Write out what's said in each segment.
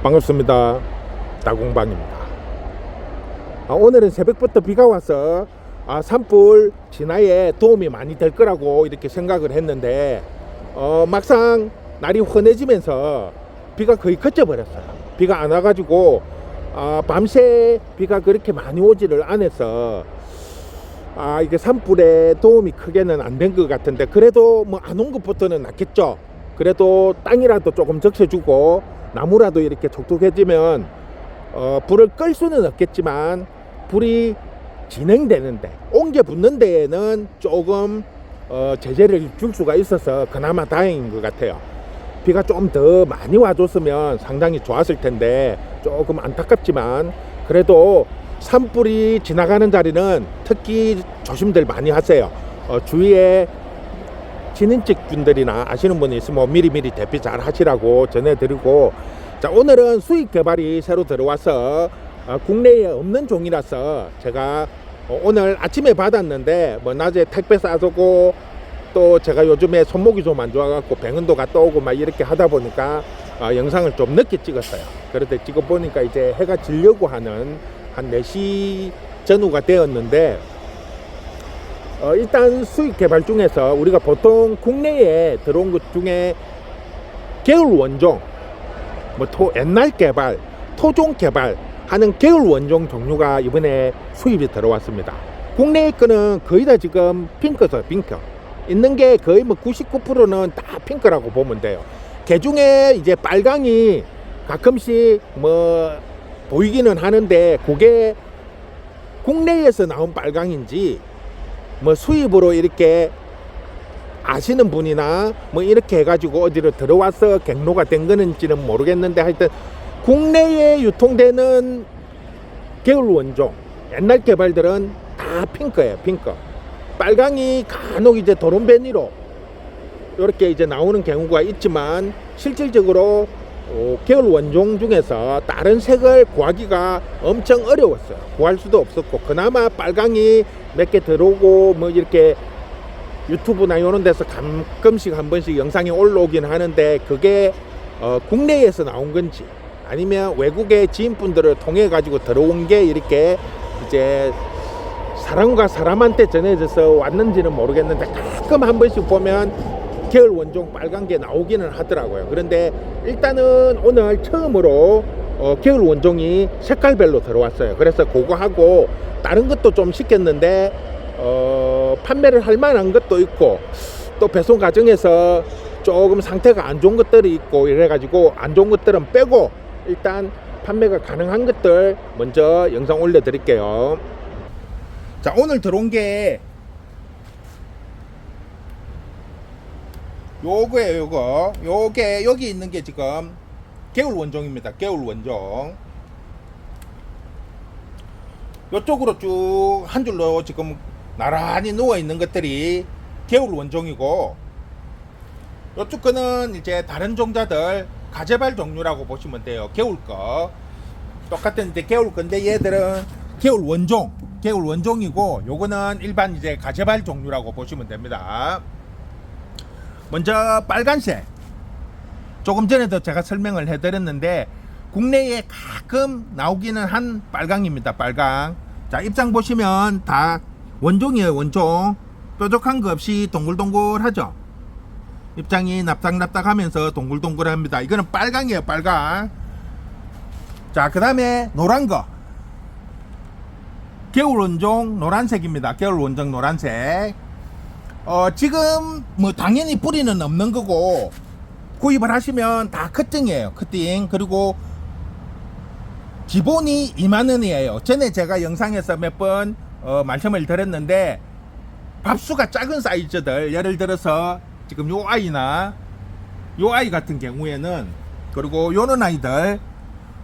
반갑습니다. 다공방입니다. 오늘은 새벽부터 비가 와서 산불 진화에 도움이 많이 될 거라고 이렇게 생각을 했는데 막상 날이 환해지면서 비가 거의 그쳐버렸어요. 비가 안 와가지고 밤새 비가 그렇게 많이 오지를 않아서 이게 산불에 도움이 크게는 안 된 것 같은데, 그래도 뭐 안 온 것부터는 낫겠죠. 그래도 땅이라도 조금 적셔주고 나무라도 이렇게 촉촉해지면 불을 끌 수는 없겠지만 불이 진행되는데, 옮겨 붙는 데에는 조금 제재를 줄 수가 있어서 그나마 다행인 것 같아요. 비가 좀 더 많이 와줬으면 상당히 좋았을 텐데 조금 안타깝지만, 그래도 산불이 지나가는 자리는 특히 조심들 많이 하세요. 주위에 친인척분들이나 아시는 분이 있으면 미리미리 대피 잘 하시라고 전해드리고, 자, 오늘은 수익 개발이 새로 들어와서 국내에 없는 종이라서 제가 오늘 아침에 받았는데 뭐 낮에 택배 싸주고, 또 제가 요즘에 손목이 좀 안 좋아갖고 병원도 갔다 오고 막 이렇게 하다 보니까 영상을 좀 늦게 찍었어요. 그런데 찍어보니까 이제 해가 지려고 하는 한 4시 전후가 되었는데, 일단 수익 개발 중에서 우리가 보통 국내에 들어온 것 중에 계열 원종, 옛날 개발, 토종 개발 하는 계열 원종 종류가 이번에 수입이 들어왔습니다. 국내의 거는 거의 다 지금 핑크죠, 핑크. 있는 게 거의 뭐 99%는 다 핑크라고 보면 돼요. 그 중에 이제 빨강이 가끔씩 뭐 보이기는 하는데, 그게 국내에서 나온 빨강인지 뭐 수입으로 이렇게 아시는 분이나 뭐 이렇게 해가지고 어디로 들어와서 경로가 된 거는지는 모르겠는데, 하여튼 국내에 유통되는 계열 원종 옛날 개발들은 다 핑크예요. 핑크. 빨강이 간혹 이제 도론베니로 이렇게 이제 나오는 경우가 있지만, 실질적으로 계열 원종 중에서 다른 색을 구하기가 엄청 어려웠어요. 구할 수도 없었고, 그나마 빨강이 몇 개 들어오고 뭐 이렇게 유튜브나 이런 데서 가끔씩 한 번씩 영상이 올라오긴 하는데, 그게 국내에서 나온 건지 아니면 외국의 지인분들을 통해 가지고 들어온 게 이렇게 이제 사람과 사람한테 전해져서 왔는지는 모르겠는데, 가끔 한 번씩 보면 계열 원종 빨간 게 나오기는 하더라고요. 그런데 일단은 오늘 처음으로 계열 원종이 색깔별로 들어왔어요. 그래서 그거 하고 다른 것도 좀 시켰는데 판매를 할 만한 것도 있고, 또 배송 과정에서 조금 상태가 안 좋은 것들이 있고 이래가지고 안 좋은 것들은 빼고 일단 판매가 가능한 것들 먼저 영상 올려 드릴게요. 자, 오늘 들어온 게 요거예요. 요게 여기 있는 게 지금 계열 원종입니다. 계열 원종. 요쪽으로 쭉 한 줄로 지금 나란히 누워 있는 것들이 계열 원종이고, 요쪽 거는 이제 다른 종자들 가재발 종류라고 보시면 돼요. 개울 거 똑같은 이제 개울 건데, 얘들은 계열 원종이고 요거는 일반 이제 가재발 종류라고 보시면 됩니다. 먼저 빨간색, 조금 전에도 제가 설명을 해드렸는데 국내에 가끔 나오기는 한 빨강입니다. 빨강. 자, 입장 보시면 다 원종이에요. 원종. 뾰족한 거 없이 동글동글하죠. 입장이 납작납작 하면서 동글동글합니다. 이거는 빨강이에요. 빨강. 자, 그 다음에 노란 거, 계열 원종 노란색입니다. 계열 원종 노란색. 지금 뭐 당연히 뿌리는 없는 거고, 구입을 하시면 다 커팅이에요. 커팅. 그리고 기본이 2만원이에요. 전에 제가 영상에서 몇 번 말씀을 드렸는데, 밥수가 작은 사이즈들, 예를 들어서 지금 요 아이나 요 아이 같은 경우에는, 그리고 요런 아이들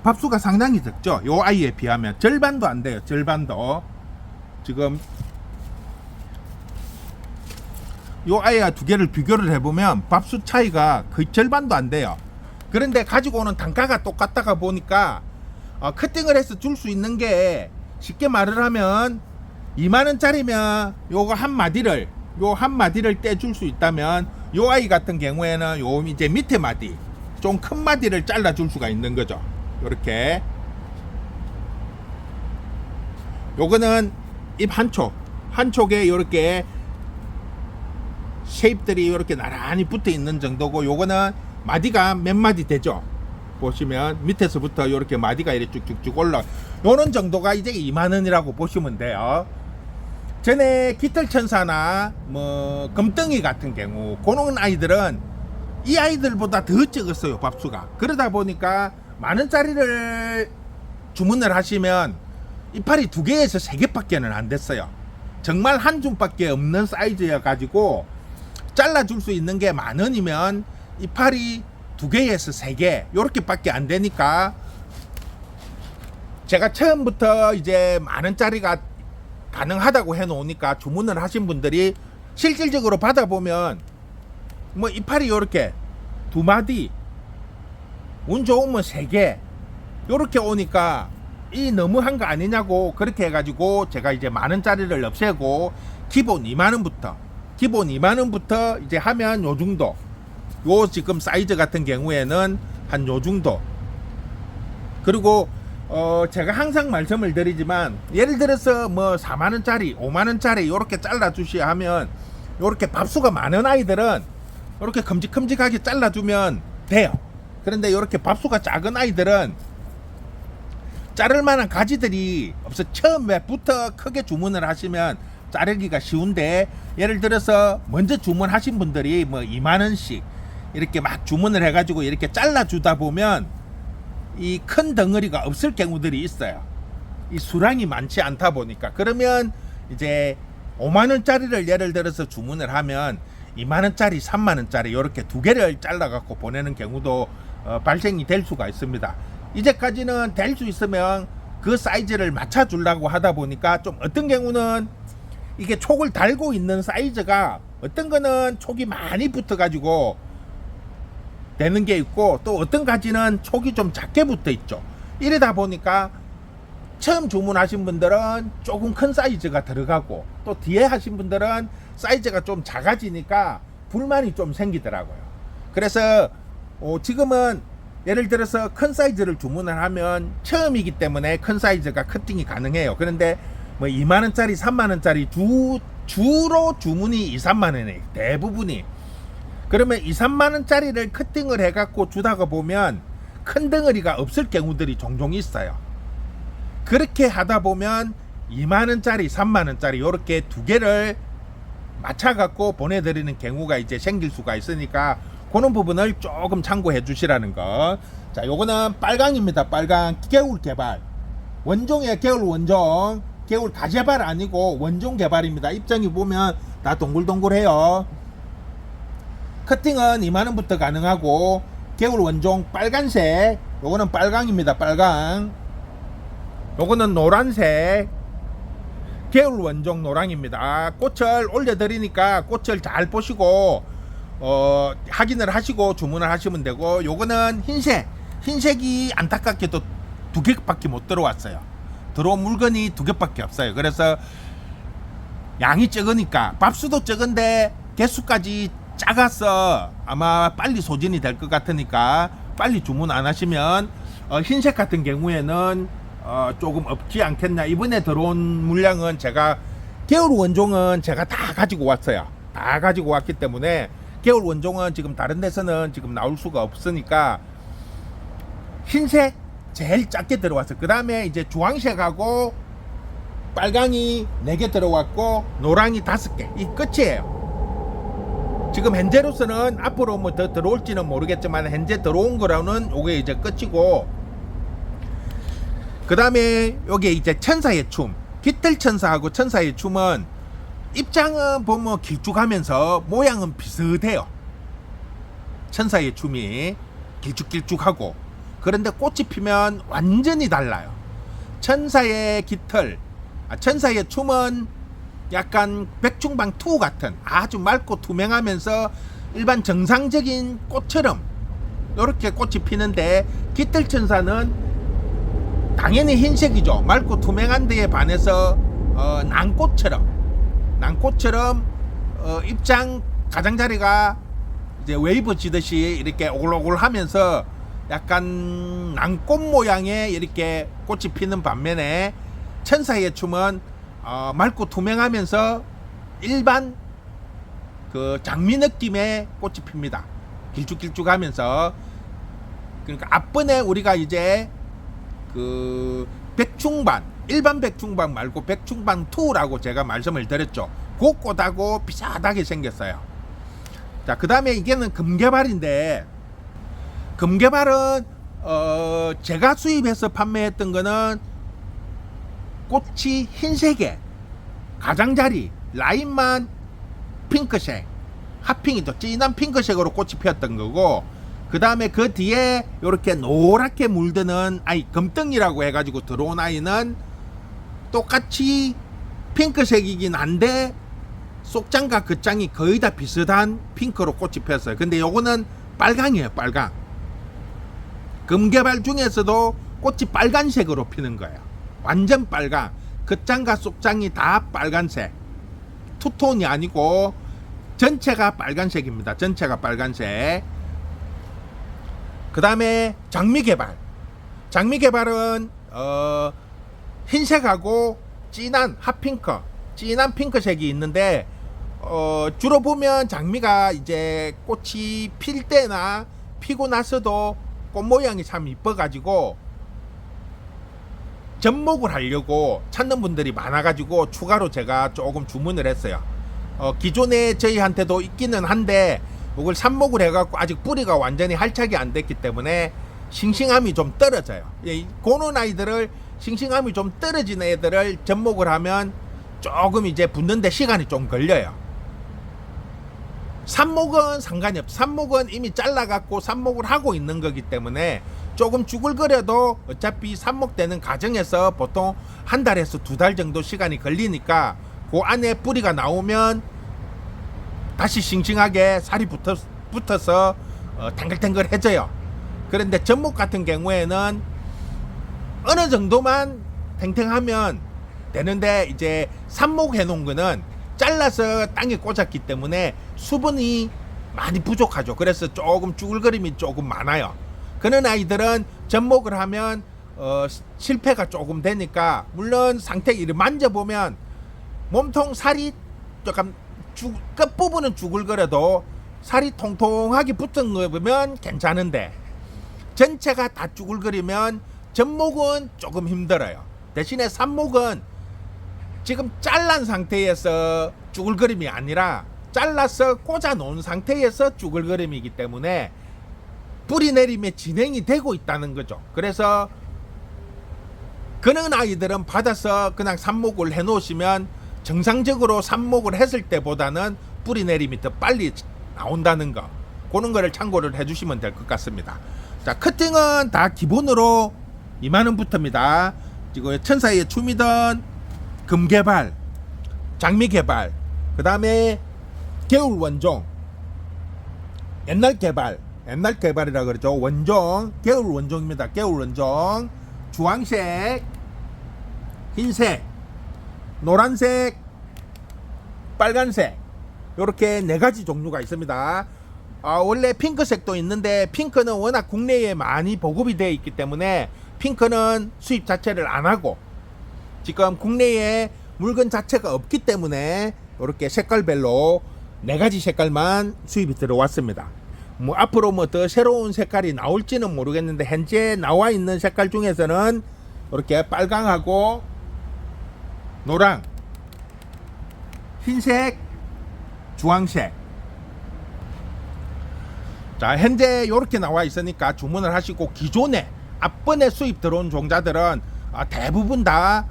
밥수가 상당히 적죠. 요 아이에 비하면 절반도 안 돼요. 절반도. 지금 요 아이와 두 개를 비교를 해보면 밥수 차이가 거의 절반도 안 돼요. 그런데 가지고 오는 단가가 똑같다가 보니까 커팅을 해서 줄 수 있는 게, 쉽게 말을 하면 2만원짜리면 요거 한 마디를 떼줄 수 있다면, 요 아이 같은 경우에는 요 이제 밑에 마디, 좀 큰 마디를 잘라 줄 수가 있는 거죠. 요렇게. 요거는 잎 한쪽에 요렇게 쉐입들이 요렇게 나란히 붙어 있는 정도고, 요거는 마디가 몇 마디 되죠. 보시면 밑에서부터 요렇게 마디가 이렇게 쭉쭉쭉 올라, 요런 정도가 이제 2만원이라고 보시면 돼요. 전에 깃털천사나 뭐 금덩이 같은 경우 그런 아이들은 이 아이들보다 더 적었어요, 밥수가. 그러다 보니까 만원짜리를 주문을 하시면 이파리 2개에서 3개밖에는 안 됐어요. 정말 한 줌밖에 없는 사이즈여 가지고 잘라줄 수 있는 게 10,000원이면 이파리 2개에서 3개 요렇게밖에 안 되니까, 제가 처음부터 이제 10,000원짜리가 가능하다고 해놓으니까 주문을 하신 분들이 실질적으로 받아보면 뭐 이파리 요렇게 2마디, 운 좋으면 3개 요렇게 오니까 이 너무한 거 아니냐고, 그렇게 해가지고 제가 이제 10,000원짜리를 없애고 기본 2만원부터 이제 하면 요 정도, 요 지금 사이즈 같은 경우에는 한 요 정도. 그리고 제가 항상 말씀을 드리지만, 예를 들어서 뭐 4만원짜리 5만원짜리 요렇게 잘라주시야 하면, 요렇게 밥수가 많은 아이들은 요렇게 큼직큼직하게 잘라주면 돼요. 그런데 요렇게 밥수가 작은 아이들은 자를 만한 가지들이 없어. 처음에부터 크게 주문을 하시면 자르기가 쉬운데, 예를 들어서 먼저 주문하신 분들이 뭐 2만원씩 이렇게 막 주문을 해가지고 이렇게 잘라주다 보면 이 큰 덩어리가 없을 경우들이 있어요. 이 수량이 많지 않다 보니까. 그러면 이제 5만원짜리를 예를 들어서 주문을 하면 2만원짜리 3만원짜리 이렇게 2개를 잘라 갖고 보내는 경우도 발생이 될 수가 있습니다. 이제까지는 될 수 있으면 그 사이즈를 맞춰 주려고 하다 보니까, 좀 어떤 경우는 이게 촉을 달고 있는 사이즈가 어떤 거는 촉이 많이 붙어 가지고 되는 게 있고, 또 어떤 가지는 촉이 좀 작게 붙어 있죠. 이러다 보니까 처음 주문하신 분들은 조금 큰 사이즈가 들어가고, 또 뒤에 하신 분들은 사이즈가 좀 작아지니까 불만이 좀 생기더라고요. 그래서 지금은 예를 들어서 큰 사이즈를 주문을 하면 처음이기 때문에 큰 사이즈가 커팅이 가능해요. 그런데 뭐 2만원짜리 3만원짜리 주로 주문이 2, 3만원이에요, 대부분이. 그러면 2, 3만원짜리를 커팅을 해갖고 주다가 보면 큰 덩어리가 없을 경우들이 종종 있어요. 그렇게 하다 보면 2만원짜리 3만원짜리 요렇게 2개를 맞춰갖고 보내드리는 경우가 이제 생길 수가 있으니까, 그런 부분을 조금 참고해 주시라는 거. 자, 요거는 빨강입니다. 빨강 개울 개발 원종이에요. 개울 원종, 개울 가재발 아니고 원종 개발입니다. 입장이 보면 다 동글동글해요. 커팅은 2만원부터 가능하고, 개울 원종 빨간색, 요거는 빨강입니다. 빨강. 요거는 노란색, 개울 원종 노랑입니다. 꽃을 올려드리니까 꽃을 잘 보시고 확인을 하시고 주문을 하시면 되고, 요거는 흰색이 안타깝게도 2개밖에 못 들어왔어요. 들어온 물건이 2개밖에 없어요. 그래서 양이 적으니까, 밥수도 적은데 개수까지 작아서 아마 빨리 소진이 될 것 같으니까 빨리 주문 안 하시면, 흰색 같은 경우에는 조금 없지 않겠냐. 이번에 들어온 물량은 제가, 개울 원종은 제가 다 가지고 왔어요. 다 가지고 왔기 때문에 개울 원종은 지금 다른 데서는 지금 나올 수가 없으니까, 흰색 제일 작게 들어왔어요. 그 다음에 이제 주황색하고 빨강이 4개 들어왔고, 노랑이 5개, 이 끝이에요. 지금 현재로서는 앞으로 뭐 더 들어올지는 모르겠지만, 현재 들어온 거로는 요게 이제 끝이고, 그 다음에 요게 이제 천사의 춤, 깃털천사하고 천사의 춤은 입장은 보면 길쭉하면서 모양은 비슷해요. 천사의 춤이 길쭉길쭉하고, 그런데 꽃이 피면 완전히 달라요. 천사의 천사의 춤은 약간 백중방2 같은 아주 맑고 투명하면서 일반 정상적인 꽃처럼 이렇게 꽃이 피는데, 깃털천사는 당연히 흰색이죠. 맑고 투명한 데에 반해서 난꽃처럼 입장 가장자리가 이제 웨이브 지듯이 이렇게 오글오글 하면서 약간 낭꽃 모양의 이렇게 꽃이 피는 반면에 천사의 춤은 맑고 투명하면서 일반 그 장미 느낌의 꽃이 핍니다. 길쭉길쭉하면서. 그러니까 앞번에 우리가 이제 그 백충반, 일반 백충반 말고 백충반 2라고 제가 말씀을 드렸죠. 그 꽃하고 비슷하게 생겼어요. 자, 그 다음에 이게는 금개발인데, 금개발은 제가 수입해서 판매했던 거는 꽃이 흰색에 가장자리 라인만 핑크색, 핫핑이 더 진한 핑크색으로 꽃이 피었던 거고, 그 다음에 그 뒤에 이렇게 노랗게 물드는 아이, 금덩이라고 해가지고 들어온 아이는 똑같이 핑크색이긴 한데 속장과 겉장이 거의 다 비슷한 핑크로 꽃이 폈어요. 근데 요거는 빨강이에요. 빨강. 금개발 중에서도 꽃이 빨간색으로 피는 거예요. 완전 빨강. 겉장과 속장이 다 빨간색. 투톤이 아니고 전체가 빨간색입니다. 전체가 빨간색. 그 다음에 장미개발. 장미개발은 흰색하고 진한 핫핑크, 진한 핑크색이 있는데 주로 보면 장미가 이제 꽃이 필 때나 피고 나서도 꽃 모양이 참 이뻐가지고 접목을 하려고 찾는 분들이 많아가지고 추가로 제가 조금 주문을 했어요. 기존에 저희한테도 있기는 한데 이걸 삽목을 해갖고 아직 뿌리가 완전히 활착이 안 됐기 때문에 싱싱함이 좀 떨어져요. 고는 아이들을, 싱싱함이 좀 떨어진 애들을 접목을 하면 조금 이제 붙는데 시간이 좀 걸려요. 삽목은 상관이 없어. 삽목은 이미 잘라갖고 삽목을 하고 있는 거기 때문에 조금 쭈글거려도 어차피 삽목되는 과정에서 보통 한 달에서 2달 정도 시간이 걸리니까 그 안에 뿌리가 나오면 다시 싱싱하게 살이 붙어서 탱글탱글해져요. 그런데 접목 같은 경우에는 어느 정도만 탱탱하면 되는데, 이제 삽목 해놓은 거는 잘라서 땅에 꽂았기 때문에 수분이 많이 부족하죠. 그래서 조금 쭈글거림이 조금 많아요. 그런 아이들은 접목을 하면 실패가 조금 되니까, 물론 상태 이렇게 만져보면 몸통 살이 조금 끝부분은 쭈글거려도 살이 통통하게 붙은 거 보면 괜찮은데, 전체가 다 쭈글거리면 접목은 조금 힘들어요. 대신에 삽목은 지금 잘란 상태에서 쭈글거림이 아니라 잘라서 꽂아 놓은 상태에서 쭈글거림이기 때문에 뿌리 내림에 진행이 되고 있다는 거죠. 그래서 그런 아이들은 받아서 그냥 삽목을 해 놓으시면 정상적으로 삽목을 했을 때보다는 뿌리 내림이 더 빨리 나온다는 거, 그런 거를 참고를 해 주시면 될 것 같습니다. 자, 커팅은 다 기본으로 2만원부터입니다. 지금 천사의 춤이든 금개발, 장미개발, 그 다음에 겨울 원종, 옛날 개발이라 그러죠. 원종, 겨울 원종입니다. 겨울 원종, 주황색, 흰색, 노란색, 빨간색, 이렇게 4가지 종류가 있습니다. 원래 핑크색도 있는데 핑크는 워낙 국내에 많이 보급이 되어 있기 때문에 핑크는 수입 자체를 안 하고, 지금 국내에 물건 자체가 없기 때문에 이렇게 색깔별로 4가지 색깔만 수입이 들어왔습니다. 뭐 앞으로 뭐 더 새로운 색깔이 나올지는 모르겠는데, 현재 나와 있는 색깔 중에서는 이렇게 빨강하고 노랑, 흰색, 주황색. 자, 현재 이렇게 나와 있으니까 주문을 하시고, 기존에 앞번에 수입 들어온 종자들은 대부분 다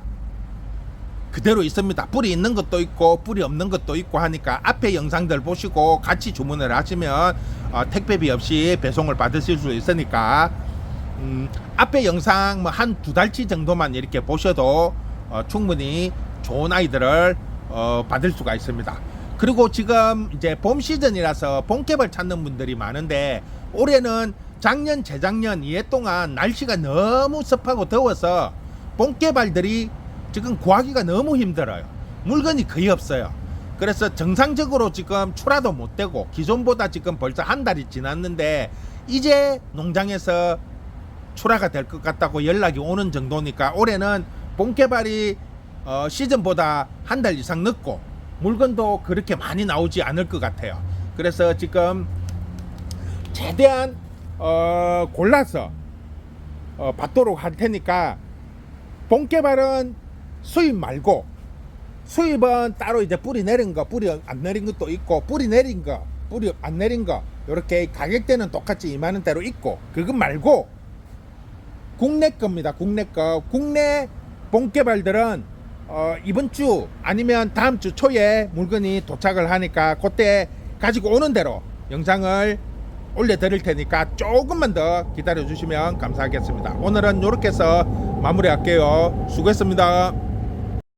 그대로 있습니다. 뿌리 있는 것도 있고 뿌리 없는 것도 있고 하니까 앞에 영상들 보시고 같이 주문을 하시면 택배비 없이 배송을 받으실 수 있으니까 앞에 영상 뭐 한 2달치 정도만 이렇게 보셔도 충분히 좋은 아이들을 받을 수가 있습니다. 그리고 지금 이제 봄 시즌이라서 봄개발 찾는 분들이 많은데, 올해는 작년, 재작년 이해 동안 날씨가 너무 습하고 더워서 봄개발들이 지금 구하기가 너무 힘들어요. 물건이 거의 없어요. 그래서 정상적으로 지금 출하도 못 되고, 기존보다 지금 벌써 한 달이 지났는데 이제 농장에서 출하가 될 것 같다고 연락이 오는 정도니까 올해는 본 개발이 시즌보다 한 달 이상 늦고 물건도 그렇게 많이 나오지 않을 것 같아요. 그래서 지금 최대한 골라서 받도록 할 테니까 본 개발은 수입 말고 수입은 따로 이제 뿌리 내린 거, 뿌리 안 내린 것도 있고, 뿌리 내린 거, 뿌리 안 내린 거, 이렇게 가격대는 똑같이 2만 원대로 있고, 그거 말고 국내 겁니다. 국내 거. 국내 본 개발들은 이번 주 아니면 다음 주 초에 물건이 도착을 하니까 그때 가지고 오는 대로 영상을 올려드릴 테니까 조금만 더 기다려 주시면 감사하겠습니다. 오늘은 이렇게 해서 마무리할게요. 수고했습니다.